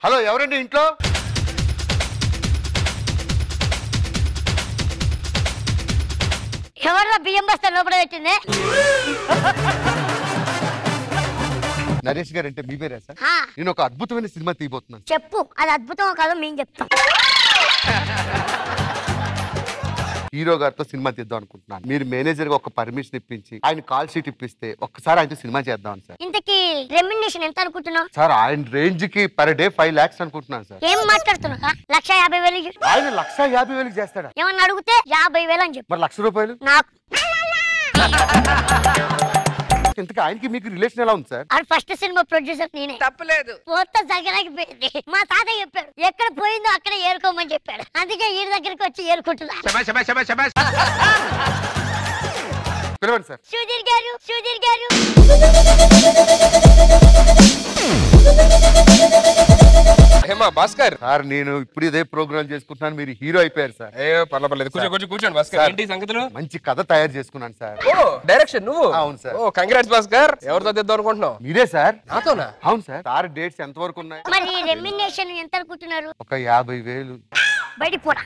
Hello ఎవరండి ఇంట్లో? ఎవరో బియ్యం బస్తా లోపల పెట్టింది. నరేష్ గారు అంటే మీ పేరే సార్? నేను ఒక అద్భుతమైన సినిమా తీయబోతున్నాను. చెప్పు, అది అద్భుతం కాదు మేము చెప్తాం. హీరో గారితో సినిమా తీద్దాం అనుకుంటున్నాను. మీరు మేనేజర్ గా ఒక పర్మిషన్ ఇప్పించి ఆయన కాల్ షీట్ ఇప్పిస్తే ఒక్కసారి ఆయనతో సినిమా చేద్దాం సార్. ఇంతకీ రెమ్యునరేషన్ ఎంత అనుకుంటున్నావు సార్? ఆయన రేంజ్ కి పర్ డే 5 lakhs అనుకుంటున్నాను సార్. ఏం మాట్లాడుతున్నా? 1,50,000. ఆయన 1,50,000 చేస్తాడా? ఏమన్నా అడిగితే 50,000 అని చెప్పు. మరి ₹1,00,000 నాకు ఇంతకీ ఆయనకి మీకు రిలేషన్ ఎలా ఉంది సార్? అది ఫస్ట్ సినిమా ప్రొడ్యూసర్ నేనే. తప్పలేదు. మొత్తం దగ్గరికి పోయింది. మా తాతయ్య చెప్పాడు ఎక్కడ పోయిందో అక్కడ ఏరుకోమని చెప్పాడు. అందుకే ఈ దగ్గరికి వచ్చి ఏరుకుంటున్నా. పిలవండి సార్. సుధీర్ గారు, సుధీర్ గారు. ఏమా భాస్కర్ సార్ నేను ఇప్పుడు ఇదే ప్రోగ్రామ్ చేసుకుంటున్నాను, మీరు హీరో అయిపోయారు సార్. పర్లేదు కూర్చోండి భాస్కర్. ఏంటి సంగతులు? మంచి కథ తయారు చేసుకున్నాను సార్. ఓ డైరెక్షన్ నువ్వు? అవును సార్. ఓ కంగ్రాట్స్ భాస్కర్. ఎవరితో తెద్దాం అనుకుంటున్నావు? మీరే సార్. నాతోనా? అవును సార్. సార్ డేట్స్ ఎంత వరకు ఉన్నాయి? మరి రెమ్యునరేషన్ ఎంత అనుకుంటున్నారు? ఒక 50,000. బయటికి పోరా.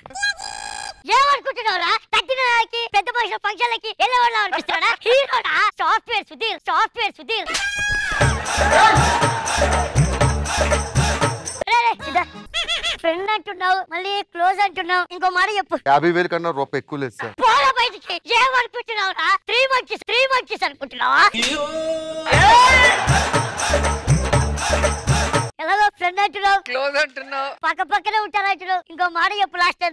ఏమనుకుంటున్నావురా? తగ్గినకి పెద్ద మనుషుల ఫంక్షన్లకి వెళ్ళేవాళ్ళ అనిపిస్తున్నాడా? హీరోడా? Software Sudheer, software Sudheer. Friend అంటున్నావు, మళ్ళీ క్లోజ్ అంటున్నావు. ఇంకో మాట చెప్పు. 50,000 కన్నా రూపాయి ఎక్కువ లేదు సార్. పోరా బయటికి. ఏమనుకుంటున్నావురా? 3 months అనుకుంటున్నావా? ఎలాగో ఫ్రెండ్ అంటున్నావు, క్లోజ్ అంటున్నావు, పక్క పక్కనే ఉంటారంటున్నావు. ఇంకో మాట చెప్పు. లాస్ట్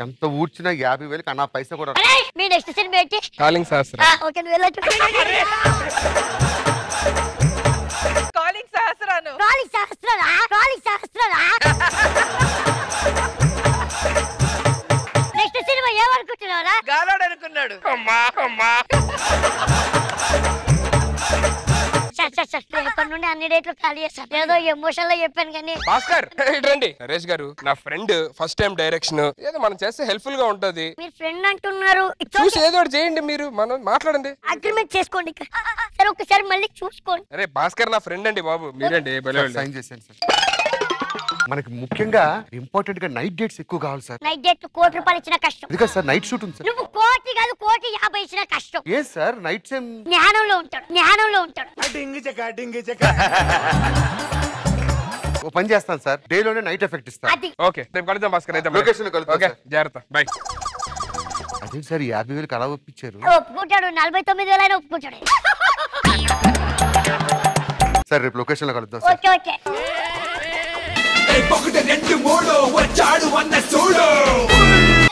ఎంత ఊడ్చినా 50,000 కన్నా పైసా కూడా. మీ నెక్స్ట్ సినిమా ఏంటి? కాలింగ్ శాస్త్రం. ఓకే నువ్వు వెళ్ళొచ్చు. కాలింగ్ సహస్రాను. కాలింగ్ సహస్రరా? కాలింగ్ సహస్రరా? నెక్స్ట్ సినిమా ఏమనుకుంటున్నారా? గాలోడు అనుకున్నాడు. ఎప్పటి నుండి అన్ని డేట్లు ఖాళీ చేస్తాను. ఏదో ఎమోషన్ లో చెప్పాను కానీ. భాస్కర్ రండి. నరేష్ గారు నా ఫ్రెండ్, ఫస్ట్ టైం డైరెక్షన్, ఏదో మనం చేస్తే హెల్ప్ఫుల్ గా ఉంటది. మీరు ఫ్రెండ్ అంటున్నారు, చూసి ఏదో ఒకటి చేయండి. మీరు మనం మాట్లాడండి, అగ్రిమెంట్ చేసుకోండి. సరే ఒకసారి మళ్ళీ చూసుకోండి. అరే భాస్కర్ నా ఫ్రెండ్ అండి బాబు. మీరండి సైన్ చేశాను సార్. మనకి ముఖ్యంగా ఇంపార్టెంట్ గా నైట్ డేట్స్ ఎక్కువ కావాలి సార్. నైట్ డేట్ ₹1,00,000 ఇచ్చిన కష్టం. ఎందుకంటే సార్ నైట్ షూట్ ఉంది సార్. నువ్వు 1,00,00,000 కాదు 1,50,000 ఇచ్చిన కష్టం. ఏ సార్ నైట్ సేమ్ జ్ఞానంలో ఉంటాడు, జ్ఞానంలో ఉంటాడు. ఓ పని చేస్తాను సార్, డే లోనే నైట్ ఎఫెక్ట్ ఇస్తాను. అది ఓకే రేపు కలుద్దాం భాస్కర్. అయితే లొకేషన్ లో కలుద్దాం. ఓకే జాగ్రత్త, బై. అదే సార్ 50,000 అలా ఒప్పించారు. ఒప్పుకుంటాడు. 49,000 అయినా ఒప్పుకుంటాడు. సార్ రేపు లొకేషన్ లో కలుద్దాం సార్. Okay okay.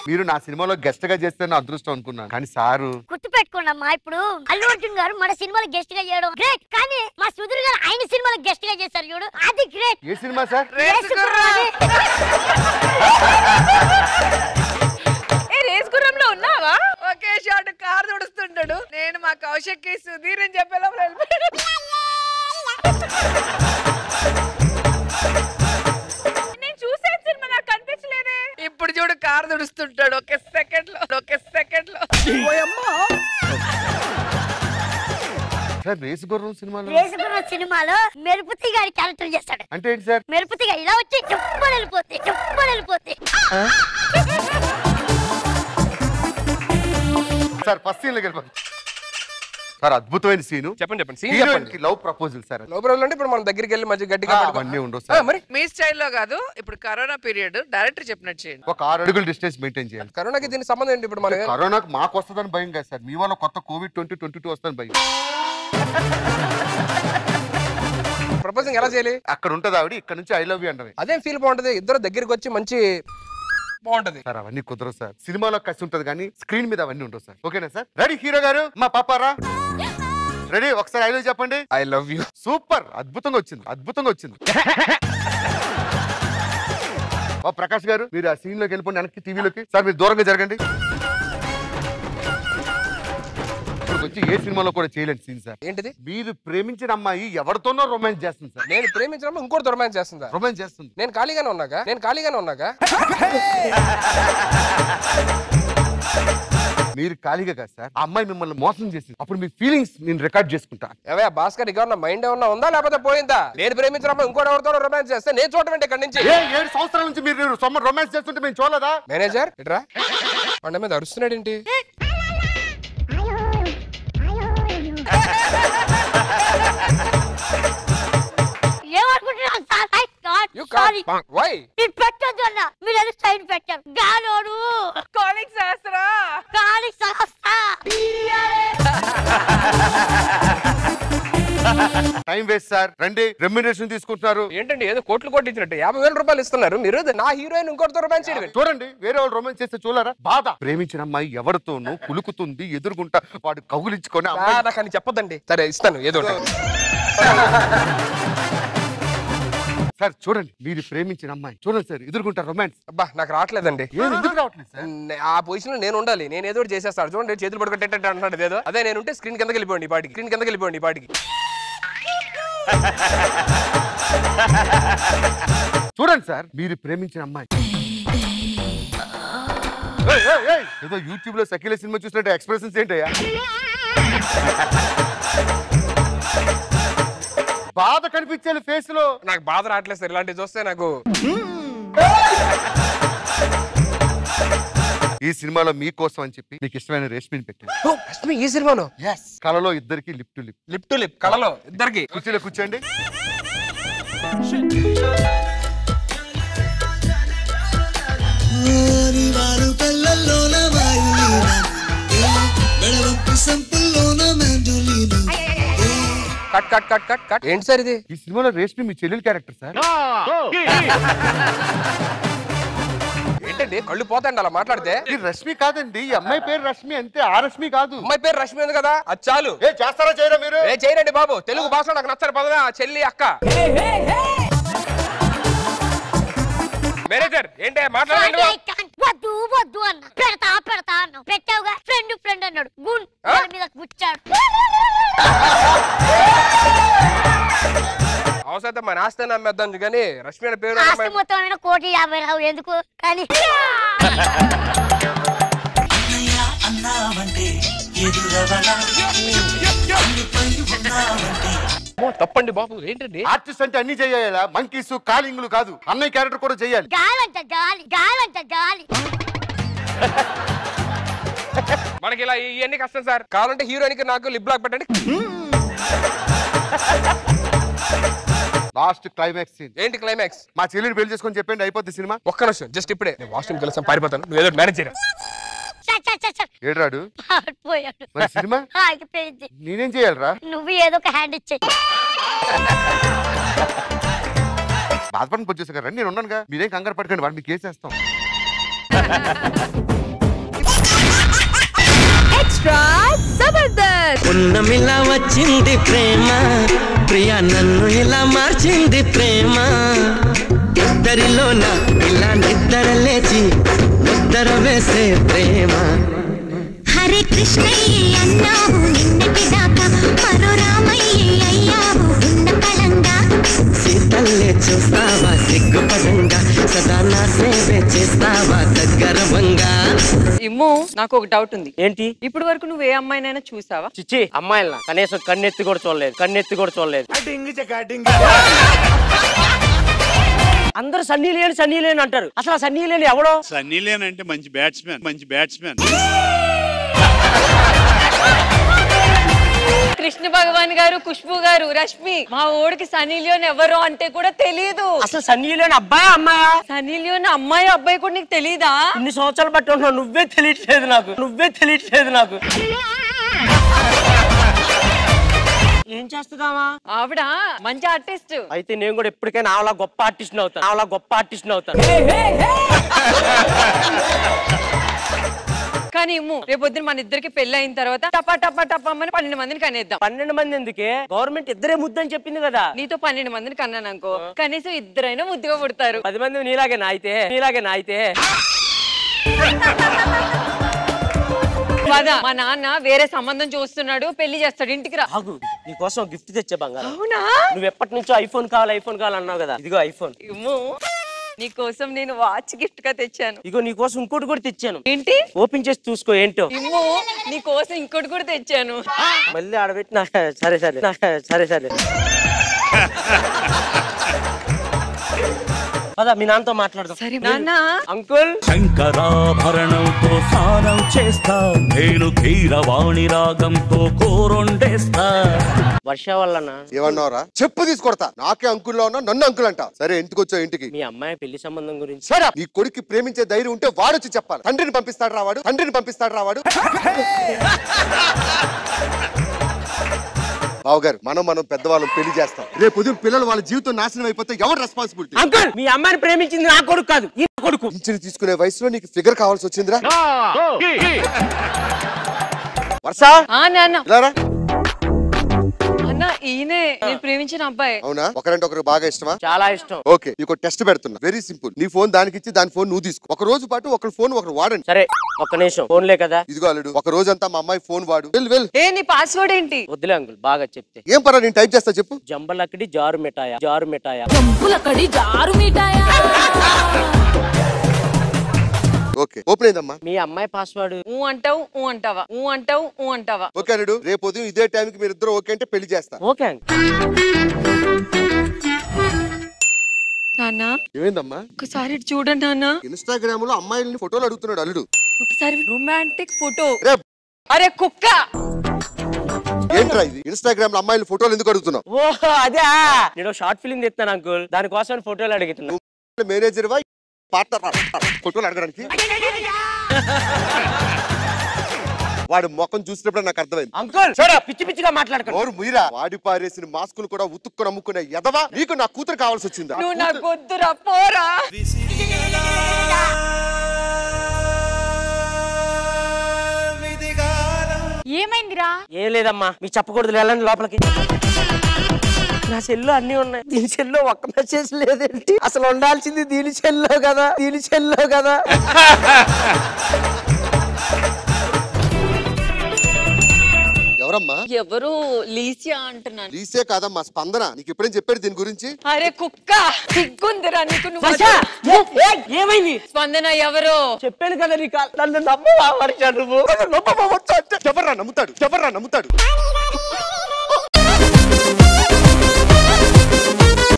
మీరు నా సినిమాలో గెస్ట్ గా చేస్తే నా అదృష్టం అనుకున్నాను, కానీ సారు గుర్తు పెట్టుకోండమ్మా. ఇప్పుడు అల్లు అర్జున్ గారు మన సినిమాలో గెస్ట్ గా చేయడం గ్రేట్, కానీ మా సుధీర్ గారు ఆయన సినిమాలో గెస్ట్ గా చేశారు చూడు, అది గ్రేట్. ఏ సినిమా సార్? రేస్ గుర్రంలో ఉన్నావా? ఒకే షాట్ కార్ తుడుస్తుంటాడు. నేను మా కౌశక్కి సుధీర్ అని చెప్పేలా నేను చూసాను సినిమా, నాకు కనిపించలేదే. ఇప్పుడు చూడు కార్ తుడుస్తుంటాడు ఒక సెకండ్ లో. సార్ రేసు గుర్రం సినిమాలో రేసుగుర్రం సినిమాలో మెరుపుతి గారి క్యారెక్టర్ చేస్తాడు. అంటే ఏంటి సార్? మెరుపుతిగా ఇలా వచ్చి చెప్పుకొని వెళ్ళిపోతే సార్ ఫస్ట్ సీన్ లోకి వెళ్ళిపోండి సార్. అద్భుతమైన సీను. చెప్పండి. హీరోయిన్ కి love proposal sir. Love proposal అంటే ఇప్పుడు మనం దగ్గరికి వెళ్ళి మధ్య గట్టిగా అవన్నీ ఉండవు సార్. మరి మీ స్టైల్లో కాదు, ఇప్పుడు కరోనా పీరియడ్ డైరెక్టర్ చెప్పినట్టు చేయండి. ఒక 6 అడుగులు డిస్టెన్స్ మెయింటైన్ చేయాలి. కరోనాకి దీనికి సంబంధం ఏంటి? ఇప్పుడు మనం కరోనాకు మాకు వస్తుందని భయం కాదు సార్, మీ వల్ల కొత్త కోవిడ్ 2022 వస్తుందని భయం. ప్రపోజింగ్ ఎలా చేయాలి? అక్కడ ఉంటది ఆవిడ, ఇక్కడ నుంచి ఐ లవ్ యూ అంటది. అదేం ఫీల్ బాగుంటది? ఇద్దరు దగ్గరికి వచ్చి మంచి బాగుంటది సార్. అవన్నీ కుదరవు సార్, సినిమాలో కసి ఉంటది కానీ స్క్రీన్ మీద అవన్నీ ఉండవు సార్. ఓకేనా సార్? రెడీ హీరో గారు, మా పాపారా రెడీ? ఒకసారి ఐ లవ్ చెప్పండి. I love you. సూపర్, అద్భుతంగా వచ్చింది. ఓ ప్రకాష్ గారు మీరు ఆ సీన్ లోకి వెళ్ళిపోండి, వెనక్కి టీవీలోకి. సార్ మీరు దూరంగా జరగండి. ఇప్పుడు వచ్చి ఏ సినిమాలో కూడా చేయలేండి సీన్ సార్. ఏంటిది? మీరు ప్రేమించిన అమ్మాయి ఎవరితోనో రొమాన్స్ చేస్తుంది సార్. నేను ప్రేమించినప్పుడు ఇంకోటి రొమాన్స్ చేస్తుందా? రొమాన్స్ చేస్తుంది. నేను ఖాళీగానే ఉన్నాగా. మీరు ఖాళీగా కాదు సార్, ఆ అమ్మాయి మిమ్మల్ని మోసం చేసింది. అప్పుడు మీ ఫీలింగ్స్ నేను రికార్డ్ చేసుకుంటా. ఏవయ్యా భాస్కర్, ఇక మైండ్ ఏమన్నా ఉందా లేకపోతే పోయిందా? నేను ప్రేమించిన ఇంకోటి ఎవరితో రొమాన్స్ చేస్తే నేను చూడటం ఇక్కడ నుంచి. 7 సంవత్సరాల నుంచి మీరు రొమాన్స్ చేస్తుంటే మేము చూడలేదా? మేనేజర్ ఇట్రా, పండ మీద అరుస్తున్నాడు ఏంటి? ఏమనుకుంటున్నాను సార్? మీరు పెట్టొద్దు అన్న, మీరు అది సైన్ పెట్టారు. గాలోడు కాలింగ్ శాస్త్రా, కాలింగ్ శాస్త్రా. Time waste sir. రండి, రెమ్యునరేషన్ తీసుకుంటున్నారు. ఏంటండి ఏదో కోట్లు కొట్టించినట్టు 50,000 రూపాయలు ఇస్తున్నారు మీరు. నా హీరోయిన్ ఇంకోటితో రొమాన్స్ చేయడం చూడండి. వేరే వాళ్ళు రొమాన్స్ చేస్తే చూడరా? బాధ. ప్రేమించిన అమ్మాయి ఎవరితోనూ కులుకుతుంది, ఎదురుగుంటా వాడు కౌగులించుకొని నాకు అని చెప్పదండి. సరే ఇస్తాను ఏదో సార్. చూడండి, మీరు ప్రేమించిన అమ్మాయి చూడండి సార్, ఎదుర్కొంటారు రొమాన్స్. అబ్బా నాకు రావట్లేదండి. ఎందుకు రావట్లేదు సార్? ఆ పొజిషన్ లో నేను ఉండాలి. నేను ఏదో ఒకటి చేసేస్తాను. చూడండి చేతులు పట్టుకుంటే అంటున్నాడు ఏదో. అదే నేను ఉంటే స్క్రీన్ కిందకి వెళ్ళిపోండి ఈ పాటికి. స్క్రీన్ కిందకి వెళ్ళిపోండి ఈ పాటికి. చూడండి సార్, మీరు ప్రేమించిన అమ్మాయి ఏదో యూట్యూబ్ లో సకీల సినిమా చూసినట్టు ఎక్స్ప్రెషన్స్ ఏంటయ్యా? బాధ కనిపించాలి ఫేస్ లో. నాకు బాధ రావట్లేదు సార్, ఇలాంటివి చూస్తే నాకు. ఈ సినిమాలో మీకోసం అని చెప్పి మీకు ఇష్టమైన రేష్మిని పెట్టాను. రష్మి ఈ సినిమాలో కళలో ఇద్దరికి lip to lip. Lip to lip కళలో ఇద్దరికి. కుర్చీలో కూర్చోండి. Cut cut cut cut cut. ఏంటి సార్ ఇది? ఈ సినిమాలో రేష్మి మీ చెల్లెలు క్యారెక్టర్ సార్. ఏంటండి కళ్ళు పోతాయండి అలా మాట్లాడితే? ఈ రష్మి కాదండి, ఈ అమ్మాయి పేరు రష్మి అంతే, ఆ రష్మి కాదు. అమ్మాయి పేరు రష్మి ఉంది కదా, అది చాలు. చేస్తారా చేయరా మీరు? చేయరండి బాబు, తెలుగు భాష నాకు నచ్చని పదవే చెల్లి అక్క. మేనేజర్ ఏంటి మాట్లాడండి. వద్దు వద్దు అన్న, పెడతా పెడతా అన్న. పెట్టావుగా, ఫ్రెండ్ ఫ్రెండ్ అన్నాడు, గున్ మీద గుచ్చాడు. అవసరం మన ఆస్తి నమ్మేద్దాం కానీ రష్మి అనే పేరు ఆస్తి మొత్తం 1,50,000 ఎందుకు కానీ. తప్పండి బాబు. ఏంటండి ఆర్టిస్ట్ అంటే అన్ని చెయ్యాలా? మంకీస్ కాలింగ్లు కాదు, అన్నయ్య క్యారెక్టర్ కూడా చెయ్యాలి. గాలంట గాలి, గాలంట గాలి. మనకి ఇలా ఇవన్నీ కష్టం సార్. కావాలంటే హీరోయిన్ కి నాకు లిప్ బ్లాక్ పెట్టండి. Last climax scene. ఏంటి క్లైమాక్స్? మా చెల్లిని పెళ్లి చేసుకొని చెప్పండి, అయిపోద్ది సినిమా. ఒక్క నిమిషం జస్ట్ ఇప్పుడే వాష్రూమ్ కలిసి పారిపోతాను. నువ్వు ఏదో మేనేజ్ చేయరా. ఏడ్రాడు పోయాడు. మరి సినిమా ఆగిపోయింది. నేనేం చేయాలరా? నువ్వు ఏదో ఒక హ్యాండ్ ఇచ్చేయి. బాధపడిన వచ్చేసారు రండి, నేను ఉన్నానుగా, మీరేం కంగారు పడకండి, వాడు మీకు కేసేస్తాం. ఉన్నమిలా వచ్చింది ప్రేమ, ప్రియా నన్ను ఇలా మార్చింది ప్రేమ. ఇద్దరిలోన ఇలా నిద్ర లేచి ముద్దర వేసే ప్రేమ. హరే కృష్ణయ్య అన్నావు నిన్నటి దాకా, మరో రామయ్య అయ్యావు ఉన్న పలంగా. సీతల్లే చూస్తావా సిగ్గుపడంగా, సదా నా సేవే చేస్తావా దగ్గరవంగా. ఇమ్ము నాకు ఒక డౌట్ ఉంది. ఏంటి? ఇప్పుడు వరకు నువ్వు ఏ అమ్మాయినైనా చూసావా? చిచ్చి అమ్మాయిల కనీసం కన్నెత్తి కూడా చూడలేదు, కన్నెత్తి కూడా చూడలేదు. అందరూ సన్నీ లేని అంటారు, అసలు సన్నీ లేని ఎవడో? సన్నీ లేని అంటే మంచి బ్యాట్స్మెన్. కృష్ణ భగవాన్ గారు, ఖుష్బు గారు, రష్మి, మా ఓడికి సన్నీ లియోన్ ఎవరో అంటే కూడా తెలీదు. అసలు సన్నీ లేని అబ్బాయా అమ్మాయా? సన్నీ లియోన్ అమ్మాయి అబ్బాయి కూడా నీకు తెలీదా? ఇన్ని సంవత్సరాలు బట్టి ఉంటున్నావు, నువ్వే తెలియట్లేదు నాకు. ఏం చేస్తుందామా? ఆవిడ మంచి ఆర్టిస్ట్. అయితే నేను కూడా ఎప్పటికైనా ఆవిడ గొప్ప ఆర్టిస్ట్ అవుతాను. కానీ రేపొద్దున మన ఇద్దరికి పెళ్లి అయిన తర్వాత టపా టపా టపా అని 12 మందిని కనేద్దాం. 12 మంది ఎందుకే? గవర్నమెంట్ ఇద్దరే ముద్దని చెప్పింది కదా. నీతో 12 మందిని కన్నాను అనుకో, కనీసం ఇద్దరైనా ముద్దుగా పుడతారు. 10 మంది నీలాగే అయితే మా నాన్న వేరే సంబంధం చూస్తున్నాడు, పెళ్లి చేస్తాడు, ఇంటికి రా. ఆగు, నీకోసం గిఫ్ట్ తెచ్చే బంగారం. అవునా? నువ్వు ఎప్పటి నుంచో ఐఫోన్ కావాలి అన్నావు కదా, ఇదిగో ఐఫోన్. నీకోసం నేను వాచ్ గిఫ్ట్ గా తెచ్చాను. ఇగో నీకోసం ఇంకోటి కూడా తెచ్చాను. ఏంటి? ఓపెన్ చేసి చూసుకో ఏంటో. ఇమ్మో నీకోసం ఇంకోటి కూడా తెచ్చాను. మళ్ళీ ఆడబెట్టిన సరే సరే పద మీ నాన్నతో మాట్లాడదాం. సరే నాన్న. అంకుల్ శంకరాభరణంతో స్నానం చేస్తా, నేను కీరవాణి రాగంతో కూరొండేస్తా. వర్ష వల్లనా? ఏమన్నావురా? చెప్పు తీసుకొడతా. నాకే అంకుల్లో ఉన్నా నన్ను అంకుల్ అంట. సరే ఇంటికి వచ్చావు ఇంటికి. మీ అమ్మాయి పెళ్లి సంబంధం గురించి. సరే నీ కొడుకు ప్రేమించే ధైర్యం ఉంటే వాడొచ్చి చెప్పాలి. తండ్రిని పంపిస్తాడు రావాడు. బావగారు మనం పెద్దవాళ్ళం పెళ్లి చేస్తాం. రేపు ఉదయం పిల్లలు వాళ్ళ జీవితం నాశనం అయిపోతే ఎవరు రెస్పాన్సిబిలిటీ? అంకుల్ మీ అమ్మాయిని ప్రేమించింది నా కొడుకు కాదు, ఈ కొడుకు. ఇంచుని తీసుకునే వయసులో నీకు ఫిగర్ కావాల్సి వచ్చిందిరా. వర్ష నాన్న. ఇలారా. అన్న ఈయనే నేను ప్రేమించిన అబ్బాయి. అవునా? ఒకరంటే ఒకరు బాగా ఇష్టమా? చాలా ఇష్టం. ఓకే నీకు టెస్ట్ పెడుతున్నా. Very simple. నీ ఫోన్ దానికి ఇచ్చి దాని ఫోన్ నువ్వు తీసుకో. ఒక రోజు పాటు ఒకరి ఫోన్ ఒకరు వాడండి. సరే ఒక్క నిమిషం. ఫోన్లే కదా. ఇదిగో అల్లుడు, ఒక రోజంతా మా అమ్మాయి ఫోన్ వాడు. వెళ్ళు. ఏ నీ పాస్వర్డ్ ఏంటి? వద్దులే అంకుల్, బాగా చెప్తే. ఏం పర్వాలేదు, నేను టైప్ చేస్తా చెప్పు. జంబలక్కడి జారు మిఠాయా. ఓకే ఓపెన్ అయిందమ్మా. మీ అమ్మాయి పాస్వర్డ్. ఊ అంటావా? ఓకే అల్లుడు, రేపు ఉదయం ఇదే టైంకి మీరు ఇద్దరు ఓకే అంటే పెళ్లి చేస్తా. Okay uncle. నాన్న ఏమైందమ్మా? ఒకసారి చూడండి నాన్న. ఇన్స్టాగ్రామ్ లో అమ్మాయిలని ఫోటోలు అడుగుతున్నాడు అల్లుడు. ఒకసారి రొమాంటిక్ ఫోటో. రే, అరే కుక్క. ఏంట్రా ఇది? ఇన్స్టాగ్రామ్ లో అమ్మాయిల ఫోటోలు ఎందుకు అడుగుతున్నావు? ఓహో అదే. నేను షార్ట్ ఫిల్మ్ తెస్తాను అంకుల్, దానికోసం ఫోటోలు అడుగుతున్నా. మేనేజర్ వా పార్ట్నర్ ఫోటోలు అడగడానికి? వాడి ముఖం చూసినప్పుడు నాకు అర్థమైంది. అంకుల్ పిచ్చి పిచ్చిగా మాట్లాడుకో. ఓరు ముయిరా. వాడి పారేసిన మాస్కులు కూడా ఉతుక్కుని అమ్ముకునే ఎదవా. నీకు నా కూతురు కావాల్సి వచ్చిందా? నువ్వు నాకు వద్దురా, పోరా. ఏమైందిరా? ఏం లేదమ్మా, మీకు చెప్పకూడదు, వెళ్ళండి లోపలికి. నా సెల్లో అన్ని ఉన్నాయి, దీని సెల్లో ఒక్క మెసేజ్ లేదేంటి? అసలు ఉండాల్సింది దీని సెల్లో కదా. ఎవరమ్మా? ఎవరు? లీసియా అంటున్నాను. లీసే కాదమ్మా, స్పందన. నీకు ఎప్పుడేం చెప్పాడు దీని గురించి? అరే కుక్క, సిగ్గుందిరా నీకు. ఏమైంది? స్పందన ఎవరు? చెప్పాను కదా నీకు, నన్ను నమ్మవా వర్ష? నువ్వు ఎవర్రా నమ్ముతాడు?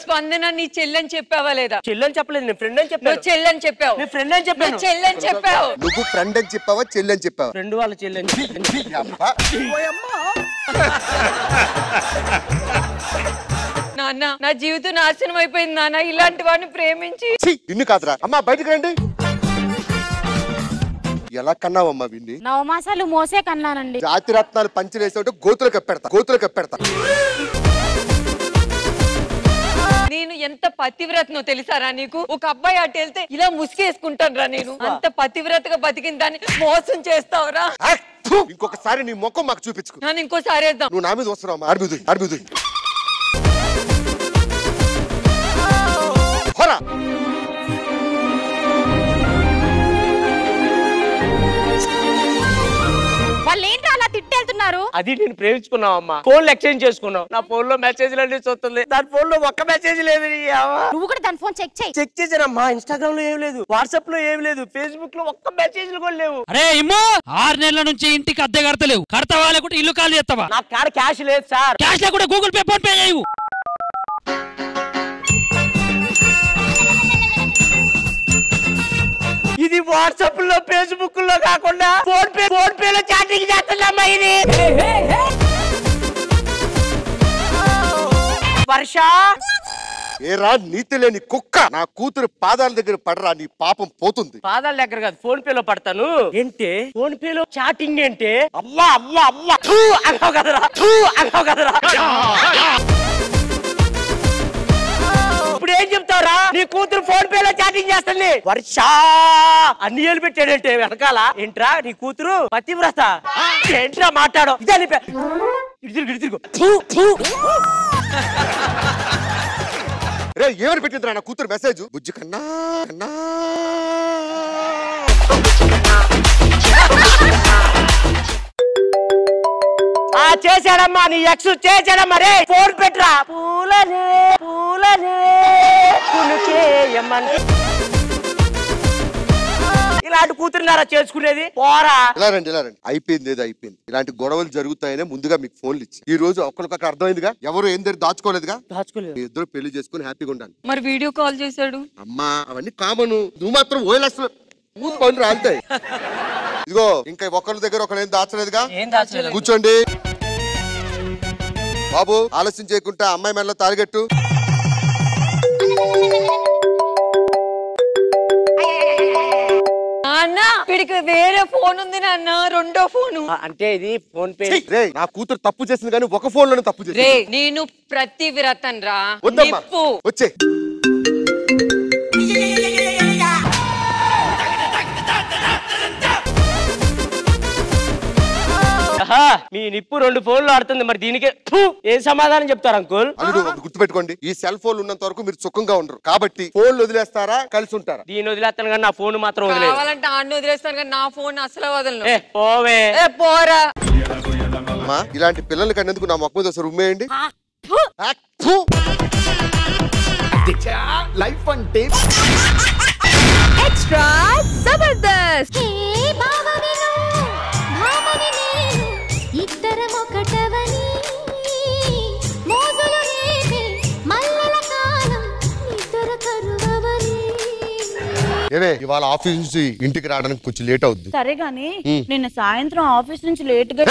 స్పందన నీ చెల్లెని చెప్పావా లేదా? చెల్లెని చెప్పలేదు, నేను ఫ్రెండ్ అని చెప్పాను. నువ్వు చెల్లెని చెప్పావు. నేను ఫ్రెండ్ అని చెప్పాను. చెల్లెని చెప్పావు. నువ్వు ఫ్రెండ్ అని చెప్పావా చెల్లి అని చెప్పావా? ఫ్రెండ్ వాళ్ళ చెల్లెని. నాన్న నా జీవితం నాశనం అయిపోయింది నాన్న, ఇలాంటి వాడిని ప్రేమించి. ఇన్ని కాదురా. అమ్మా బయటకు రండి. ఎలా కన్నావమ్మా విన్ని? 9 మాసాలు మోసే కన్నానండి. జాతి రత్నాలు పంచలేసే గోతులు కప్పెడతా. నేను ఎంత పతివ్రతనో తెలుసారా నీకు? ఒక అబ్బాయి అటు వెళ్తే ఇలా ముసుగేసుకుంటాను రా నేను. అంత పతివ్రతగా బతికిన దాన్ని మోసం చేస్తావురా. ఇంకొకసారి నీ ముఖం మాకు చూపించుకో. నన్ను ఇంకోసారి వేద్దాం. నువ్వు నా మీద వస్తున్నావు. అర్బుదు హోరా. వాళ్ళు ఏంటో అలా తిట్టేళ్తున్నారు? అది నేను ప్రేమించుకున్నావమ్మా, ఫోన్లు ఎక్స్చేంజ్ చేసుకున్నావు. నా ఫోన్ లో మెసేజ్లు అన్ని చూస్తుంది, దాని ఫోన్ లో ఒక్క మెసేజ్ లేదు. నువ్వు కూడా దాని ఫోన్ చెక్ చేశానమ్మా. ఇన్స్టాగ్రామ్ లో ఏం లేదు, వాట్సాప్ లో ఏం లేదు, ఫేస్బుక్ లో ఒక్క మెసేజ్లు కూడా లేవు. అరే ఇమ్మో, 6 నెలల నుంచి ఇంటికి అద్దె కడతలేవు. కడతావా లేకుంటే ఇల్లు ఖాళీ చేస్తావా? నా కాడ క్యాష్ లేదు సార్. క్యాష్ లేకుండా గూగుల్ పే, ఫోన్ పే చేయవు. ఇది వాట్సాప్ లో ఫేస్బుక్ లో కాకుండా ఫోన్ పేలో చాటింగ్ చేస్తుందమ్మా ఇది. వర్ష ఏరా నీతి లేని కుక్క, నా కూతురు పాదాల దగ్గర పడరా, నీ పాపం పోతుంది. పాదాల దగ్గర కాదు, ఫోన్ పేలో పడతాను. ఏంటే ఫోన్ పేలో చాటింగ్ అంటే? అవ్వా అన్నావు కదరా. ఇప్పుడు ఏం చెప్తావురా? నీ కూతురు ఫోన్ పేలో చాటింగ్ చేస్తుంది. వర్ష అన్ని ఏళ్ళు పెట్టాడంటే వెనకాల. ఏంట్రా నీ కూతురు పతివ్రత? ఏంట్రా మాట్లాడో? ఇడితిరుగు. రే ఏమని పెట్టిందిరా నా కూతురు మెసేజ్? బుజ్జి కన్నా చేశాడమ్మా, నీ ఎక్స్ చేశాడమ్మా. రే ఫోన్ పెట్టరా. పూలనే పులుకేయమని ఇలాంటి కూతురున్నారా చేసుకునేది? పోరా. ఇలా రండి. అయిపోయింది ఏదో అయిపోయింది. ఇలాంటి గొడవలు జరుగుతాయనే ముందుగా మీకు ఫోన్లు ఇచ్చి ఈ రోజు ఒక్కరికొక అర్థమైందిగా, ఎవరు ఏం దగ్గర దాచుకోలేదుగా. మీ ఇద్దరు పెళ్లి చేసుకుని హ్యాపీగా ఉండాలి. మరి వీడియో కాల్ చేశాడు. అమ్మా అవన్నీ కామను, నువ్వు మాత్రం ఓఎల్ఎస్ మూతి పనులు రాలుతాయి. ఇదిగో ఇంకా ఒకరి దగ్గర ఒకరు ఏం దాచలేదుగా. కూర్చోండి బాబు, ఆలస్యం చేయకుండా అమ్మాయి మెడలో తాలిగట్టు. అన్న వీడికి వేరే ఫోన్ ఉంది నాన్న, రెండో ఫోను. అంటే ఇది ఫోన్ పే. రే నా కూతురు తప్పు చేసింది కానీ ఒక ఫోన్ లోనే తప్పు చేసింది. రే నేను ప్రతివ్రతన్ రా. వద్దమ్మా వచ్చే. మీ నిప్పు 2 ఫోన్లు ఆడుతుంది, మరి దీనికే ఏం సమాధానం చెప్తారు అంకుల్? అల్లుడు గుర్తుపెట్టుకోండి, ఈ సెల్ ఫోన్ ఉన్నంత వరకు మీరు సుఖంగా ఉండరు. కాబట్టి ఫోన్లు వదిలేస్తారా కలిసి ఉంటారా? దీన్ని వదిలేస్తాను కానీ నా ఫోన్ మాత్రం వదిలేదు. కావాలంటే ఆడిని వదిలేస్తాను కానీ నా ఫోన్ అసలు వదలను. పోవే పోరా. అమ్మా ఇలాంటి పిల్లలు కన్నేందుకు నా మొక్క మీద ఉమ్మేయండి. లైఫ్ అంటే ఎక్స్ట్రా జబర్దస్త్. ఇద్దరం ఒకటవని మోజులు రేపే మల్లెల కాలం నిద్ర కరువవని. ఏవే ఇవాళ ఆఫీస్ నుంచి ఇంటికి రావడానికి కొంచెం లేట్ అవుద్ది. సరే గాని నిన్న సాయంత్రం ఆఫీస్ నుంచి లేట్ గా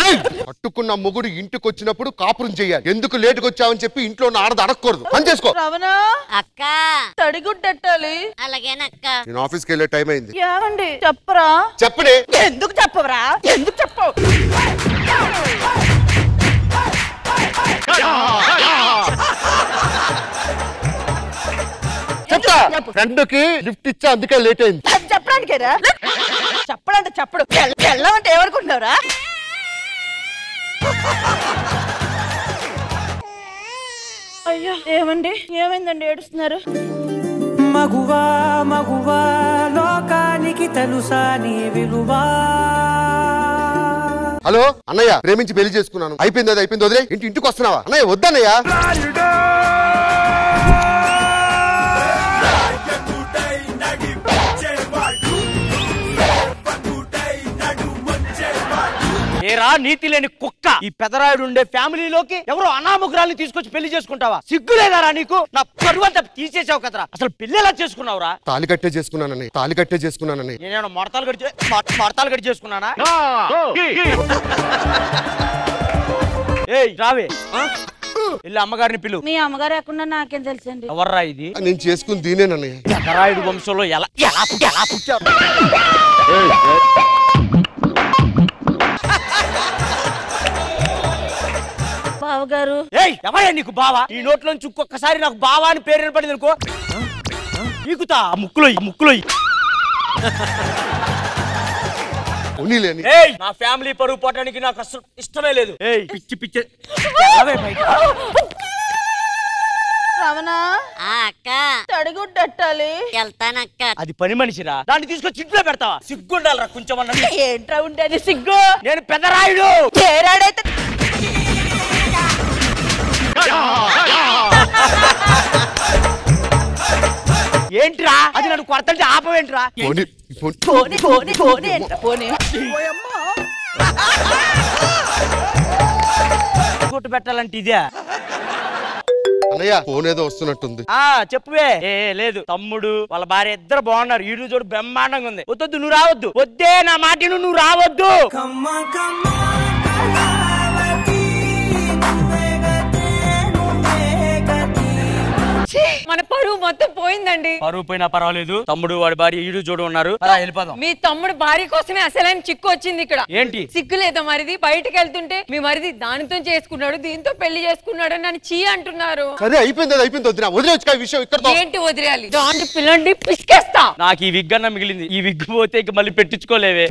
పట్టుకున్న మొగుడు ఇంటికి వచ్చినప్పుడు కాపురం చెయ్యాలి. ఎందుకు లేటుగా వచ్చావని చెప్పి ఇంట్లో ఉన్న ఆడది అడగకూడదు. పని చేసుకో. రవణా అక్క తడిగుడ్డెట్టాలి. అలాగేనక్క. నేను ఆఫీస్కి వెళ్ళే టైం అయింది. ఏమండి చెప్పరా? చెప్పడే. ఎందుకు చెప్పవరా? ఎందుకు చెప్పవు? చెప్తా. ఫ్రెండ్ కి లిఫ్ట్ ఇచ్చా అందుకే లేట్ అయింది. చెప్పడానికేరా? చెప్పడంటే చెప్పడు. వెళ్ళమంటే ఏమనుకుంటున్నారా? అయ్యో ఏమండి ఏమైందండి ఏడుస్తున్నారు? మగువా మగువా లోకానికి తెలుసా నీ విలువా. హలో అన్నయ్య, ప్రేమించి పెళ్లి చేసుకున్నాను. అయిపోయింది అది అయిపోయింది, వదిలే. ఇంటికి వస్తున్నావా అన్నయ్య? వద్దన్నయ్య. ఏరా నీతి లేని కుక్క, ఈ పెదరాయుడు ఉండే ఫ్యామిలీలోకి ఎవరో అనామకురాల్ని తీసుకొచ్చి పెళ్లి చేసుకుంటావా? సిగ్గులేదారా నీకు? నా పరువంతా తీసేసావు కదరా. అసలు పెళ్లి ఎలా చేసుకున్నావురా? తాలి కట్టే చేసుకున్నానని. తాలి కట్టే చేసుకున్నానని. నేనేమన్నా మడతాలు కట్టి చేసుకున్నానా? ఏయ్ రావే, వెళ్ళి అమ్మగారిని పిలు. మీ అమ్మగారు ఎక్కడున్నా నాకేం తెలుసండి. ఎవర్రా ఇది? నేను చేసుకుని దీనేనన్నయ్య. పెదరాయుడు వంశంలో ఎలా పుట్టారు? బావగారు. ఏయ్ ఎవరయ్యా నీకు బావా? ఈ నోట్లోంచి ఒక్కొక్కసారి నాకు బావా అని పేరు పడింది అనుకో, నీకుతా ముక్కులో. ఏయ్ నా ఫ్యామిలీ పరువు పోవడానికి నాకు అసలు ఇష్టమే లేదు. ఏయ్ పిచ్చి రమణ అక్క తడిగుడ్డెట్టాలి. వెళ్తానక్క. అది పని మనిషిరా, దాన్ని తీసుకొచ్చి ఇంట్లో పెడతావా? సిగ్గుండాలరా కొంచెం. ఏంట్రా ఉండేది సిగ్గు? నేను పెదరాయుడు. ఏరాడైతే ఏంట్రా అది? నన్ను కొడతంటే ఆపవేంట్రా? కొట్టు పెట్టాలంటే ఇదే. అన్నయ్య ఫోన్ ఏదో వస్తున్నట్టుంది. చెప్పువే. లేదు తమ్ముడు వాళ్ళ భార్య ఇద్దరు బాగున్నారు. ఈడు చూడు బ్రహ్మాండంగా ఉంది. వద్దు నువ్వు రావద్దు. వద్దే నా మాట నువ్వు రావద్దు. మన పరువు మొత్తం పోయిందండి. పరువు పోయినా పర్వాలేదు, తమ్ముడు వాడి భార్య ఈడు చూడు ఉన్నారు. వెళ్ళిపోదాం. మీ తమ్ముడు భార్య కోసమే అసలైన చిక్కు వచ్చింది ఇక్కడ. ఏంటి సిగ్గు లేదా మరిది? బయటకు వెళ్తుంటే మీ మరిది దానితో చేసుకున్నాడు, దీంతో పెళ్లి చేసుకున్నాడు అని నన్ను చీ అంటున్నారు. సరే అయిపోయింది అది అయిపోయింది, వదిలే. వదిలేవచ్చు విషయం ఇక్కడ. ఏంటి వదిలేయాలి? దాంట్లో పిల్లండి పిసికేస్తా. నాకు ఈ విగ్ అన్న మిగిలింది. ఈ విగ్ పోతే ఇక మళ్ళీ పెట్టించుకోలేవే.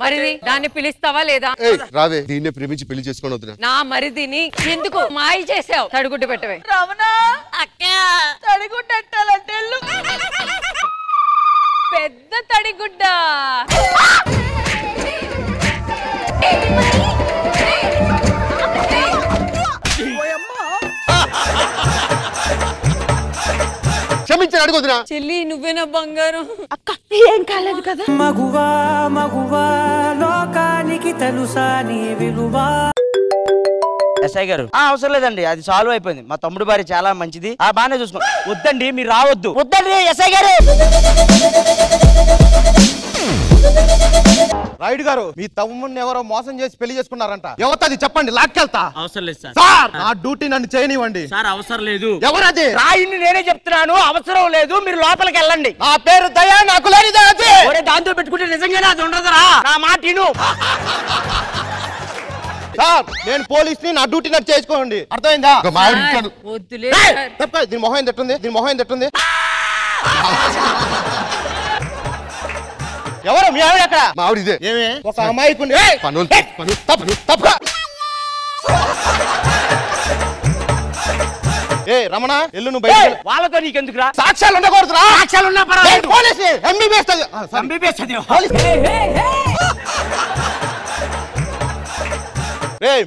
మరిది దాన్ని పిలుస్తావా లేదా? రావే, దీన్నే ప్రేమించి పెళ్లి చేసుకొని వద్దునా. నా మరిదిని ఎందుకు మాయ చేసావు? తడిగుడ్డు పెట్టవే. రమణ అక్క తడిగుడ్డెట్టాలంటే పెద్ద తడిగుడ్డ. క్షమించాను అడుగుతున్నా. చెల్లి నువ్వేనా బంగారం? అక్క ఏం కాలేదు కదా. మగువా మగువా లోకానికి తెలుసా నీ విలువా. ఎస్ఐ గారు అవసరం లేదండి, అది సాల్వ్ అయిపోయింది. మా తమ్ముడు భార్య చాలా మంచిది, బాగానే చూసుకో. వద్దండి మీరు రావద్దు. వద్దండి ఎస్ఐ గారు. రైడ్ గారు మీ తమ్ముడిని ఎవరో మోసం చేసి పెళ్లి చేసుకున్నారంట. ఎవరది చెప్పండి, లాక్కెళ్తా. అవసరం లేదు సార్. సార్ నా డ్యూటీ నన్ను చేయనివ్వండి సార్. అవసరం లేదు. ఎవరది? రాయిని నేనే చెప్తున్నాను, అవసరం లేదు, మీరు లోపలికి వెళ్ళండి. నా పేరు దయా, నాకు లేని దయా. దాంతో పెట్టుకుంటే నిజంగానే అది ఉండదురా, నా మాట విను. సార్ నేను పోలీస్ ని, నా డ్యూటీ నాకు చేసుకోండి, అర్థమైందా? దీని మొహం తట్టుంది, దీని మొహం తట్టుంది. ఎవరు మీ ఆవిడ ఎక్కడ? మా ఆవిడ ఇదే. ఏమే ఒక అమ్మాయికి ఏ రమణ ఎల్లు నువ్వు బయట. వాళ్ళతో నీకెందుకురా? సాక్ష్యాలు ఉండకూడదురా. సాక్ష్యాలు ఉన్నా పర్వాలేదు. పోలీసు ఎంబీబీఎస్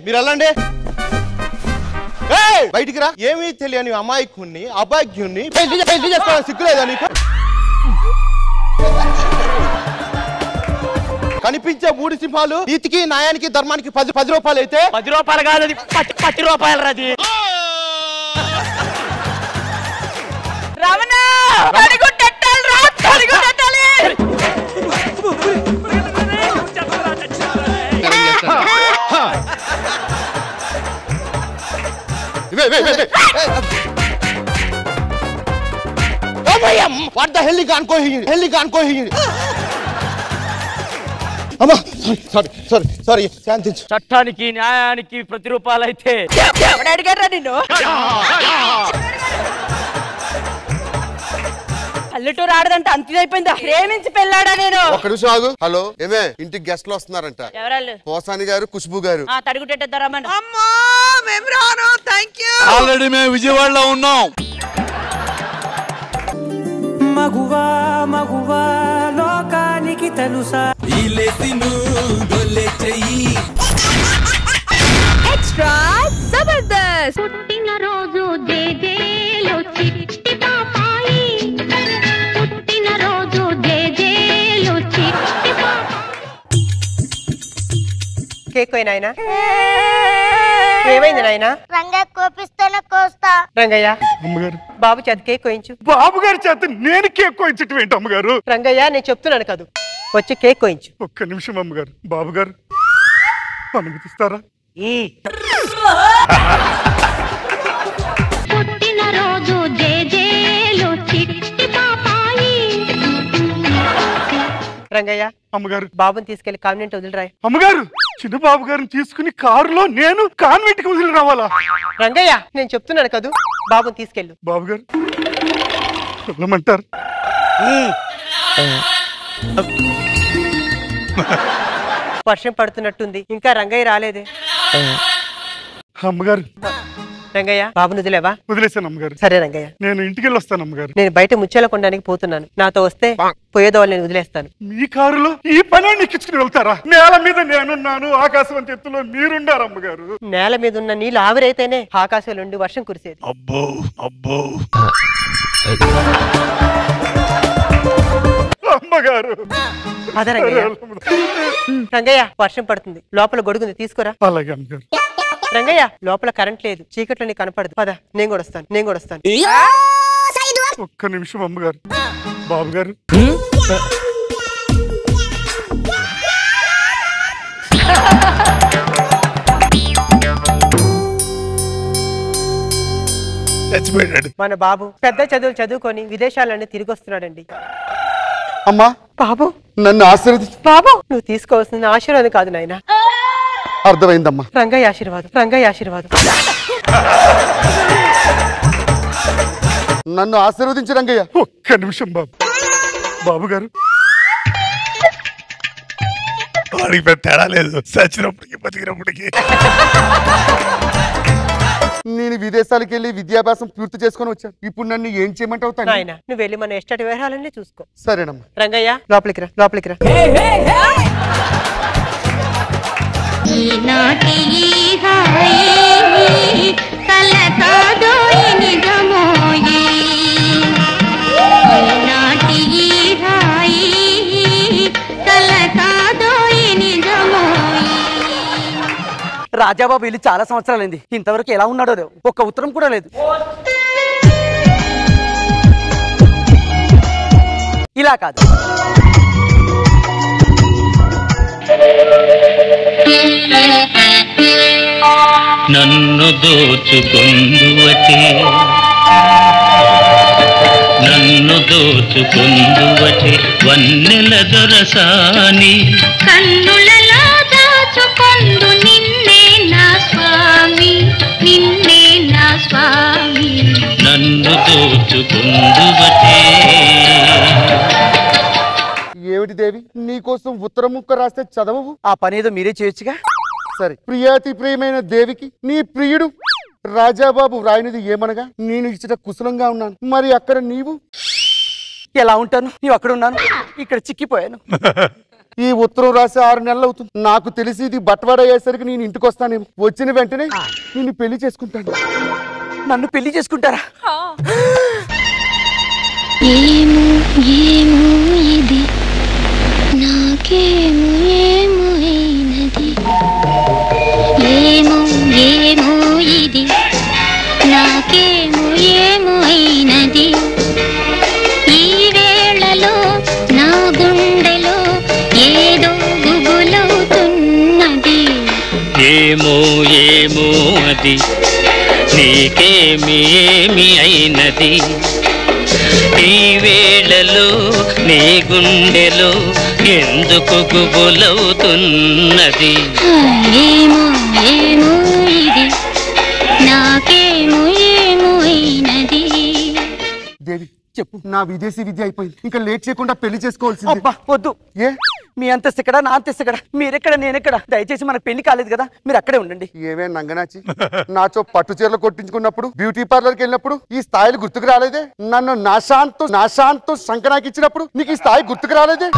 మీరు వెళ్ళండి. బయటికి రా. ఏమీ తెలియని అమాయకుణ్ణి అభాగ్యుణ్ణి పెళ్లి చేసుకోవడానికి సిగ్గులేదా నీకు? కనిపించే 3 సింహాలు నీతికి న్యాయానికి ధర్మానికి 10 రూపాయలు అయితే 10 రూపాయలు కాదు, 10 రూపాయలు రాది. రమణ అడుగుట్టట్టాలి రా, అడుగుట్టట్టాలి. What the hell is going on? అమ్మా సారీ శాంతించు. చట్టానికి న్యాయానికి 10 రూపాయలు అయితే అడిగారా నిన్ను? పల్లెటూరు ఆడదంటే అంత అయిపోయిందా? ప్రేమించి పెళ్ళాడా నేను? ఒక్క నిమిషం ఆగు. హలో ఏమే, ఇంటికి గెస్ట్లు వస్తున్నారంట. ఎవరాళ్ళు? పోసాని గారు, ఖుష్బు గారు. తడుగుట్టేద్దారమ్మా. అమ్మా మేము రాను. థాంక్యూ. ఆల్రెడీ మేము విజయవాడలో ఉన్నాం. మగువా మగువా లోకానికి తెలుసా. ఎక్స్ట్రా జబర్దస్త్. పుట్టిన రోజు జేజేలో చిట్టి పాపాయి, పుట్టిన రోజు జేజేలో చిట్టి పాపాయి. కేక్ పోయి నాయనా. ఏమైంది నాయనా? రంగా కోపిస్తేనే కోస్తా. రంగయ్య అమ్మగారు, బాబు చేత కేక్ కోయించు. బాబు గారి చేత నేను కేక్ కోయించటం ఏంటి అమ్మగారు? రంగయ్య నేను చెప్తున్నాను కాదు, వచ్చి కేక్ కోయించు. ఒక్క నిమిషం అమ్మగారు. బాబు గారు అనుమతిస్తారా? పుట్టిన రోజు జేజేలో చిట్టి పాపాయి. రంగయ్య అమ్మగారు, బాబుని తీసుకెళ్లి కాన్వెంట్ వదిలిరాయి. అమ్మగారు చిన్న బాబు గారిని తీసుకుని కారులో నేను కాన్వెంట్ కి వదిలి రావాలా? రంగయ్య నేను చెప్తున్నాను కదూ, బాబుని తీసుకెళ్ళు. బాబు గారు వెళ్ళమంటారు? వర్షం పడుతున్నట్టుంది, ఇంకా రంగయ్య రాలేదే. అమ్మగారు, రంగయ్య బాబుని వదిలేవా? వదిలేసాను అమ్మగారు. సరే రంగయ్య, నేను ఇంటికి వెళ్ళి వస్తాను అమ్మగారు. నేను బయట ముచ్చేల కొనడానికి పోతున్నాను, నాతో వస్తే పోయేదో వాళ్ళు నేను వదిలేస్తాను. మీ కారులో ఈ పని ఎక్కించుకుని వెళ్తారా? నేల మీద నేనున్నాను, ఆకాశం అంత ఎత్తులో మీరుండారు అమ్మగారు. నేల మీద ఉన్న నీళ్ళు ఆవిరైతేనే ఆకాశం నుండి వర్షం కురిసేది. అబ్బో అబ్బో అమ్మగారు. అదే రంగయ్య. రంగయ్య వర్షం పడుతుంది, లోపల గొడుగుంది తీసుకురా. అలాగే అమ్మగారు. రంగయ్య లోపల కరెంట్ లేదు, చీకట్లో నీకు కనపడదు. పద నేను కూడా వస్తాను. ఒక్క నిమిషం అమ్మగారు. బాబు గారు మన బాబు పెద్ద చదువులు చదువుకొని విదేశాలన్నీ తిరిగి వస్తున్నాడండి. అమ్మా బాబు నన్ను ఆశీర్వదించు. బాబు నువ్వు తీసుకోవాల్సిన ఆశీర్వాదం కాదు నాయన, అర్థమైందమ్మా. రంగయ్య ఆశీర్వాదం. నన్ను ఆశీర్వదించు రంగయ్య. ఒక్క నిమిషం బాబు. బాబు గారు వాడికి పెద్ద తేడా లేదు, చచ్చినప్పటికి బతికినప్పటికి. నేను విదేశాలకు వెళ్ళి విద్యాభ్యాసం పూర్తి చేసుకొని వచ్చాను. ఇప్పుడు నన్ను ఏం చేయమంటావు నాయన? నువ్వు వెళ్ళి మన ఎస్టేట్ వ్యవహారాలన్నీ చూసుకో. సరేనమ్మా. రంగయ్య లోపలికి రా. ఈనాటి ఈ హాయి కల కాదోయి నిజమోయి. రాజాబాబు ఇల్లు చాలా సంవత్సరాలైంది, ఇంతవరకు ఎలా ఉన్నాడో లేవు, ఒక్క ఉత్తరం కూడా లేదు. ఇలా కాదు, నన్ను దోచుకొందువటే నన్ను దోచుకొందువటే వన్నెల దొరసాని కన్నులలో దాచుకొందు నిన్నే నా స్వామి నిన్నే నా స్వామి నన్ను దోచుకొందువటే. ఏమిటి దేవి, నీకోసం ఉత్తరం ముక్క రాస్తే చదవవు? ఆ పని ఏదో మీరే చేయొచ్చుగా. సరే. ప్రియాతి ప్రియమైన దేవికి నీ ప్రియుడు రాజాబాబు వ్రాయినది ఏమనగా, నేను ఇచ్చట కుశలంగా ఉన్నాను, మరి అక్కడ నీవు? ఎలా ఉంటాను, నీవు అక్కడ ఉన్నాను, ఇక్కడ చిక్కిపోయాను. ఈ ఉత్తరం రాసి 6 నెలలు అవుతుంది. నాకు తెలిసి ఇది బట్వాడ అయ్యేసరికి నేను ఇంటికి వస్తానేమో. వచ్చిన వెంటనే నిన్ను పెళ్లి చేసుకుంటాను. నన్ను పెళ్లి చేసుకుంటారా? ఏమో ఏమో ఇది నాకేమో ఏమో అయినది ఏమో ఏమో ఇది నాకేమో ఏమో అయినది ఈ వేళలో నా గుండెలో ఏదో గుబులవుతున్నది ఏమో ఏమో అది నీకేమి ఏమి అయినది ఈ వేళలో నీ గుండెలో ఎందుకు గుబులవుతున్నది ఏమో ఏమో ఇది నాకేమో ఏమో అయినది. దేవి చెప్పు, నా విదేశీ విద్య అయిపోయింది, ఇంకా లేట్ చేయకుండా పెళ్లి చేసుకోవాల్సింది. అబ్బా వద్దు. ఏ మీ అంతస్తు ఎక్కడ, నా అంతస్తు ఎక్కడ, మీరెక్కడ నేనెక్కడ, దయచేసి మనకు పెళ్లి కాలేదు కదా, మీరు అక్కడే ఉండండి. ఏమే నంగనాచి, నాచో పట్టు చీరలు కొట్టించుకున్నప్పుడు, బ్యూటీ పార్లర్కి వెళ్ళినప్పుడు ఈ స్థాయిలు గుర్తుకు రాలేదే? నన్ను నాశాంతో సంకనాకి ఇచ్చినప్పుడు నీకు ఈ స్థాయి గుర్తుకు రాలేదే?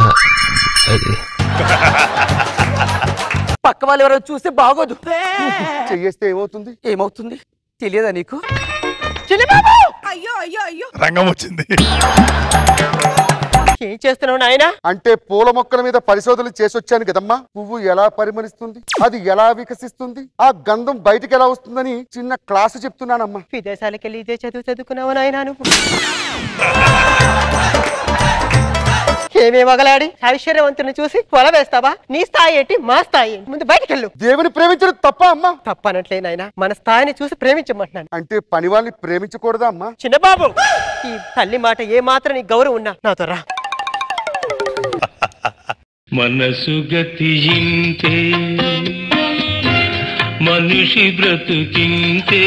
పక్క వాళ్ళు ఎవరో చూస్తే బాగోదు. చెయ్యేస్తే ఏమవుతుంది? ఏమవుతుంది తెలియదా నీకు? అయ్యో అయ్యో అయ్యో రంగం వచ్చింది. ఏం చేస్తున్నావు నాయనా? అంటే పూల మొక్కల మీద పరిశోధనలు చేసి వచ్చాను కదమ్మా. పువ్వు ఎలా పరిమళిస్తుంది, అది ఎలా వికసిస్తుంది, ఆ గంధం బయటికి ఎలా వస్తుందని చిన్న క్లాసు చెప్తున్నానమ్మా. విదేశాలకు వెళ్ళి ఇదే చదువుకున్నావు నాయనా నువ్వు? ఏమే వగలాడి ఐశ్వర్యవంతుని చూసి పొల వేస్తావా? నీ స్థాయి ఏంటి, మా స్థాయి ఏంటి? ముందు బయటకెళ్ళు. దేవుని ప్రేమించడం తప్ప అమ్మా? తప్పనట్లే నాయనా, మన స్థాయిని చూసి ప్రేమించమంటున్నాను. అంటే పని వాళ్ళని ప్రేమించకూడదా అమ్మా? చిన్నబాబు, ఈ తల్లి మాట ఏ మాత్రం నీ గౌరవం ఉన్నా నాతో రా. మనసు గతింతే మనిషి బ్రతుకింతే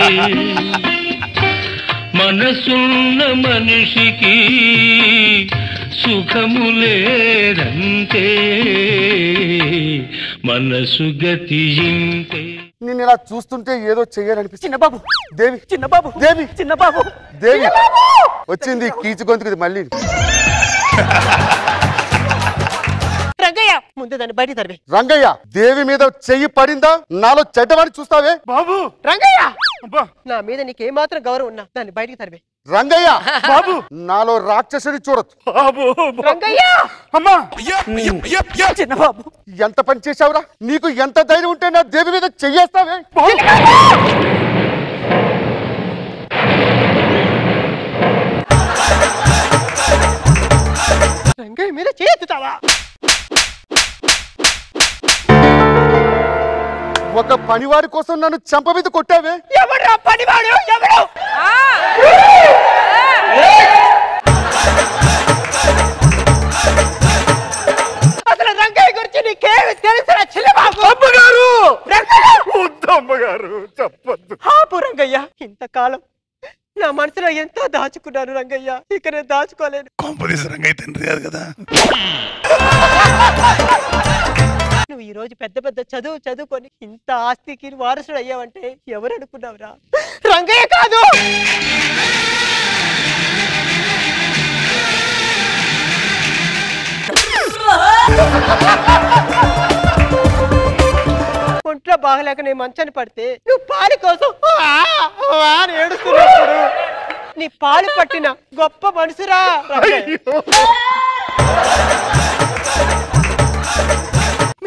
మనసున్న మనిషికి సుఖములేదంతే మనసు గతింతే. నేను ఇలా చూస్తుంటే ఏదో చెయ్యాలనిపిస్తుంది. చిన్నబాబు దేవి, చిన్నబాబు దేవి, చిన్నబాబు దేవి వచ్చింది కీచు గొంతుకుది మళ్ళీ. రంగయ్య, ముందు దాన్ని బయట తరివే. రంగయ్య, దేవి మీద చెయ్యి పడిందా నాలో చెడ్డవాడిని చూస్తావే? బాబు రంగయ్య, నా మీద నీకు ఏ మాత్రం గౌరవం ఉన్నా దాన్ని బయటికి తరివే. రంగయ్య బాబు, నాలో రాక్షసుని చూడొచ్చు. బాబు రంగయ్య, అమ్మా చిన్నబాబు ఎంత పని చేశావురా? నీకు ఎంత ధైర్యం ఉంటే నా దేవి మీద చెయ్యేస్తావే? రంగయ్య మీద చేస్తావా? ఒక పనివాడి కోసం నన్ను చంప మీద కొట్టావే? ఎవరు పనివాడు? ఎవరు? అసలు రంగయ్య గురించి నీకేమి తెలుసురా చిన్నబాబు? అమ్మగారు వద్దు అమ్మగారు, చెప్పొద్దు. ఆపు రంగయ్య, ఇంతకాలం నా మనసులో ఎంతో దాచుకున్నాను రంగయ్య, ఇక నేను దాచుకోలేను. కొంపదీసి రంగయ్య తండ్రి కాదు కదా. నువ్వు ఈ రోజు పెద్ద పెద్ద చదువుకొని ఇంత ఆస్తికి వారసుడు అయ్యావంటే ఎవరు అనుకున్నావురా? రంగయ్య కాదు, ఒంట్లో బాగలేక నేను మంచాన్ని పడితే నువ్వు పాలు కోసం అని ఏడుస్తున్నప్పుడు నీ పాలు పట్టిన గొప్ప మనసురా రంగయ్య.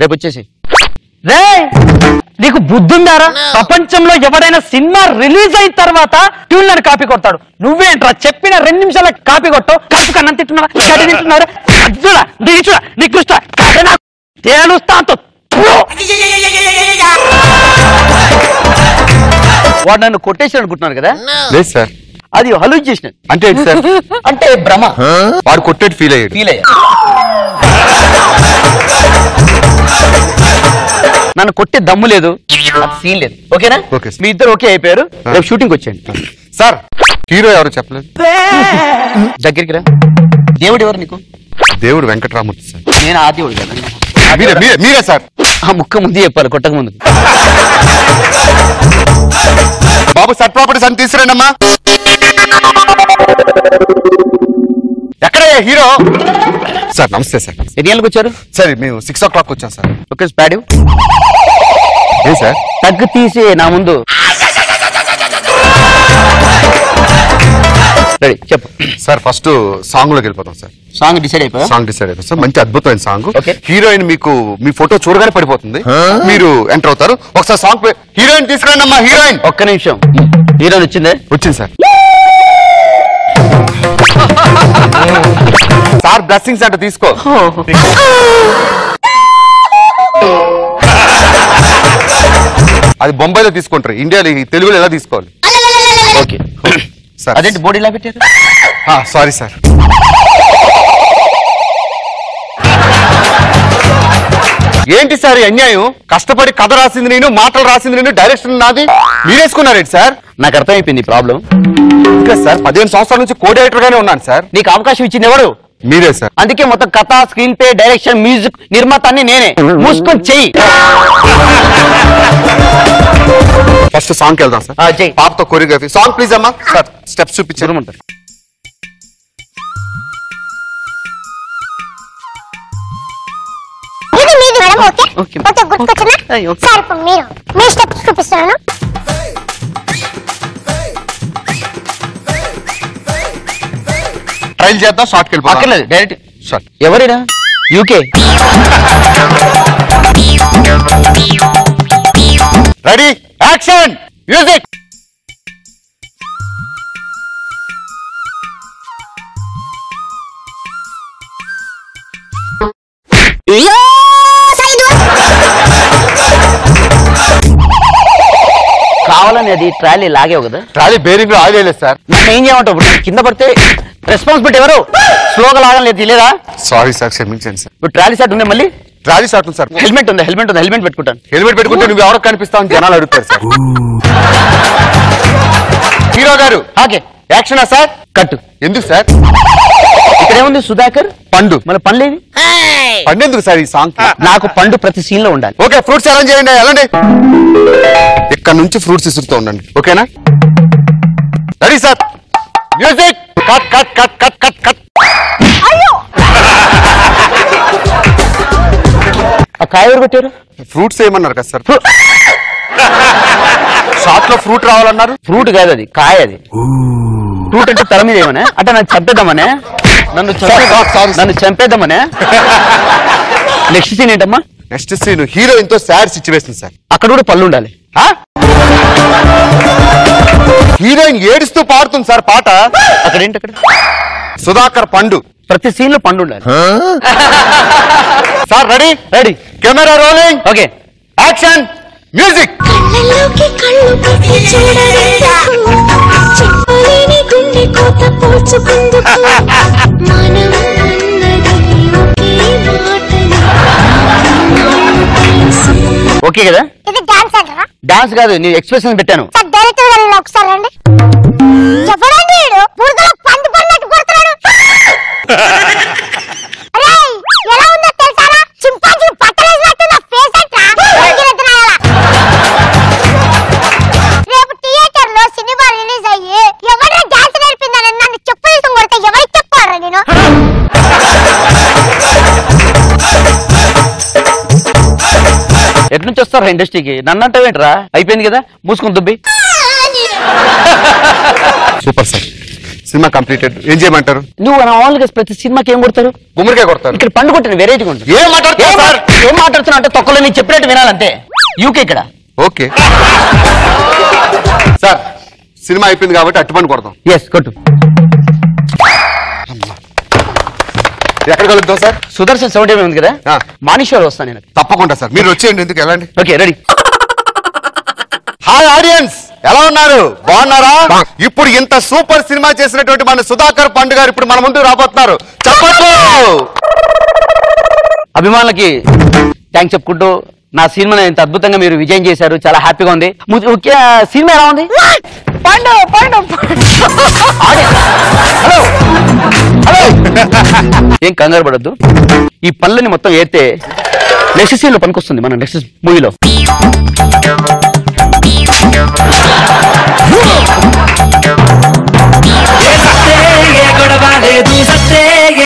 రేపు వచ్చేసి. రే నీకు బుద్ధుందారా? ప్రపంచంలో ఎవడైనా సినిమా రిలీజ్ అయిన తర్వాత ట్యూన్లను కాపీ కొడతాడు. నువ్వేంట్రా చెప్పిన 2 నిమిషాల కాపీ కొట్టావు? కడుపు కన్నం తింటున్నావా? గడ్డి తింటున్నారా? అజ్జుడా నీచుడా నీకుష్టా తేలుస్తా అంత. వాడు నన్ను కొట్టేసి అనుకుంటున్నాను కదా? లేదు సార్, అది హలూజినేషన్. అంటే ఏంటి సార్? అంటే భ్రమ. వాడు కొట్టేట్టు ఫీల్ అయ్యాడు. నన్ను కొట్టే దమ్ము లేదు, అది సీన్ లేదు. ఓకేనా? ఓకే. మీ ఇద్దరు ఓకే అయిపోయారు. రేపు షూటింగ్ వచ్చేయండి. సార్ హీరో ఎవరు చెప్పలేదు. దగ్గరికి రా. దేవుడు ఎవరు నీకు? దేవుడు వెంకటరామూర్తి సార్. నేను ఆ దేవుడు కదా. మీరే సార్. ఆ ముక్క ముందు చెప్పాలి, కొట్టక ముందు. బాబు సెట్ ప్రాపర్టీస్ అని తీసుకురండి అమ్మా. ఎక్కడయ్యా హీరో? సార్ నమస్తే సార్. ఎన్ని గంటలకు వచ్చారు? సార్ మేము 6 o'clock వచ్చాం సార్. ఓకే స్పాడివ్ ఏ సార్? తగ్గు తీసి నా ముందు. రెడీ చెప్పు సార్. ఫస్ట్ సాంగ్ లోకి వెళ్ళిపోతాం సార్. సాంగ్ డిసైడ్ అయిపోయా? సాంగ్ డిసైడ్ అయిపోయి సార్. మంచి అద్భుతమైన సాంగ్. ఓకే. హీరోయిన్ మీకు మీ ఫోటో చూడగానే పడిపోతుంది, మీరు ఎంటర్ అవుతారు. ఒకసారి సాంగ్ హీరోయిన్ తీసుకురండి అమ్మా. హీరోయిన్. ఒక్క నిమిషం. హీరోయిన్ వచ్చిందే? వచ్చింది సార్. సార్ బ్లెస్సింగ్స్ అంటే తీసుకో. అది బొంబాయిలో తీసుకుంటారు, ఇండియాలో తెలుగులో ఎలా తీసుకోవాలి? Okay sir. అదేంటి బోర్డు ఇలా పెట్టారు? Sorry sir. ఏంటి సార్ అన్యాయం? కష్టపడి కథ రాసింది నేను, మాటలు రాసింది నేను, డైరెక్షన్ నాది, మీరేసుకున్నారేంటి సార్? నాకు అర్థమైపోయింది ప్రాబ్లం. ఇంకా సార్ 15 సంవత్సరాల నుంచి కో డైరెక్టర్ గానే ఉన్నాను సార్. నీకు అవకాశం ఇచ్చింది ఎవరు? మీరే సార్. అందుకే మొత్తం కథ, స్క్రీన్ ప్లే, డైరెక్షన్, మ్యూజిక్, నిర్మాత అన్ని నేనే. మూసుకొని చెయ్యి. ఫస్ట్ సాంగ్ వెళ్దాం సార్. చెయ్యి. పాపతో కొరియోగ్రఫీ సాంగ్ ప్లీజ్ అమ్మా. సార్ స్టెప్స్ చూపించారు. ట్రైల్ చేద్దాం. షార్ట్కి వెళ్ళిపోలేదు. Direct shot. ఎవరైనా యూకే. Ready action music. కావాలని అది ట్రాలీ లాగేవు కదా? ట్రాలీ బేరింగ్ లో ఆయిల్ వేయలేదు సార్. నన్ను ఏం చేయమంటావు? కింద పడితే రెస్పాన్సిబిలిటీ ఎవరు? స్లోగా లాగలేదు లేదా? సారీ సార్, క్షమించండి సార్. ఇప్పుడు ట్రాలీ షాట్ ఉంది, మళ్ళీ ట్రాలీ షాట్ ఉంది సార్. హెల్మెట్ ఉంది, హెల్మెట్ ఉంది, హెల్మెట్ పెట్టుకుంటాను. హెల్మెట్ పెట్టుకుంటే నువ్వు ఎవరికి కనిపిస్తావు జనాలు అడుగుతారు సార్. హీరో గారు ఓకే యాక్షనా సార్? కట్టు. ఎందుకు సార్? ఇక్కడ ఏముంది? సుధాకర్ పండు. మన పండ్లేవి? పండు ఎందుకు సార్ ఈ సాంగ్? నాకు పండు ప్రతి సీన్ లో ఉండాలి. ఓకే ఫ్రూట్స్ అరేంజ్ చేయండి. వెళ్ళండి. ఇక్కడ నుంచి ఫ్రూట్స్ ఇసురుతూ ఉండండి. ఓకేనా? Ready sir. Music. Cut cut cut cut cut cut. ఆ కాయ ఎవరు పెట్టారు? ఫ్రూట్స్ ఏమన్నారు కదా సార్? షార్ట్ లో ఫ్రూట్ రావాలన్నారు. ఫ్రూట్ కాదు అది, కాయ. అది ఫ్రూట్ అంటే తల మీద ఏమనే అంటే నన్ను చంపేద్దామనే, నన్ను చంపేద్దామనే. నెక్స్ట్ సీన్ ఏంటమ్మా? నెక్స్ట్ సీన్ హీరోయిన్ తో సాడ్ సిచ్యువేషన్ సార్. అక్కడ కూడా పళ్ళు ఉండాలి. హీరోయిన్ ఏడుస్తూ పాడుతుంది సార్ పాట. అక్కడ ఏంటి? అక్కడ సుధాకర్ పండు. ప్రతి సీన్ లో పండు ఉండాలి sir. Ready ready. Camera rolling. Okay action music. Okay కదా? ఇది డాన్స్ అంటారా? డాన్స్ కాదు, నీ ఎక్స్ప్రెషన్ పెట్టాను. సార్ డైరెక్టర్ గారు ఒకసారి రండి. ఎవరండి వీడు? బురదలో పండు పడినట్టు కొడుతున్నాడు. రేయ్ ఎలా ఉందో తెలుసారా? చింపాంజీ పట్టలేసినట్టు నా ఫేస్ అంటా. రేపు థియేటర్ లో సినిమా రిలీజ్ అయ్యి ఎవరైనా డాన్స్ నేర్పిందని నన్ను చెప్పు తీసుకుని కొడితే ఎవరికి చెప్తారా నేను? ఎటు నుంచి వస్తారా ఇండస్ట్రీకి? నన్ను అయిపోయింది కదా, మూసుకుని దుబ్బి. Super sir. Cinema completed. ఏం చేయమంటారు? నువ్వు మామూలుగా ప్రతి సినిమాకి ఏం కొడతారు? గుమ్మడికాయ కొడతారు. ఇక్కడ పండు కొట్టాను వెరైటీగా ఉంటుంది. ఏం మాట్లాడుతున్నా అంటే తొక్కలో నీకు చెప్పినట్టు వినాలంతే. యూకే ఇక్కడ. ఓకే సార్, సినిమా అయిపోయింది కాబట్టి అట్టుపండు కొడతాం. ఎస్ కొట్టు. ఎక్కడ కలుద్దాం సార్? సుదర్శన్ సౌండ్ ఏమి ఉంది కదా, మానిషోర్ వస్తాను నేను. తప్పకుండా సార్, మీరు వచ్చేయండి. ఎందుకు వెళ్ళండి. Okay ready. హాయ్ ఆడియన్స్, ఎలా ఉన్నారు? బాగున్నారా? ఇప్పుడు ఇంత సూపర్ సినిమా చేసినటువంటి మన సుధాకర్ పండు గారు ఇప్పుడు మన ముందు రాబోతున్నారు. చెప్పట్లు. అభిమానులకి థ్యాంక్స్ చెప్పుకుంటూ నా సినిమాని ఇంత అద్భుతంగా మీరు విజయం చేశారు. చాలా హ్యాపీగా ఉంది. సినిమా ఎలా ఉంది? పండు పండు హలో హలో ఏం కంగారు పడద్దు. ఈ పనులని మొత్తం ఏతే నెక్స్ట్ సీన్ లో పనికొస్తుంది మన నెక్స్ట్ మూవీలో.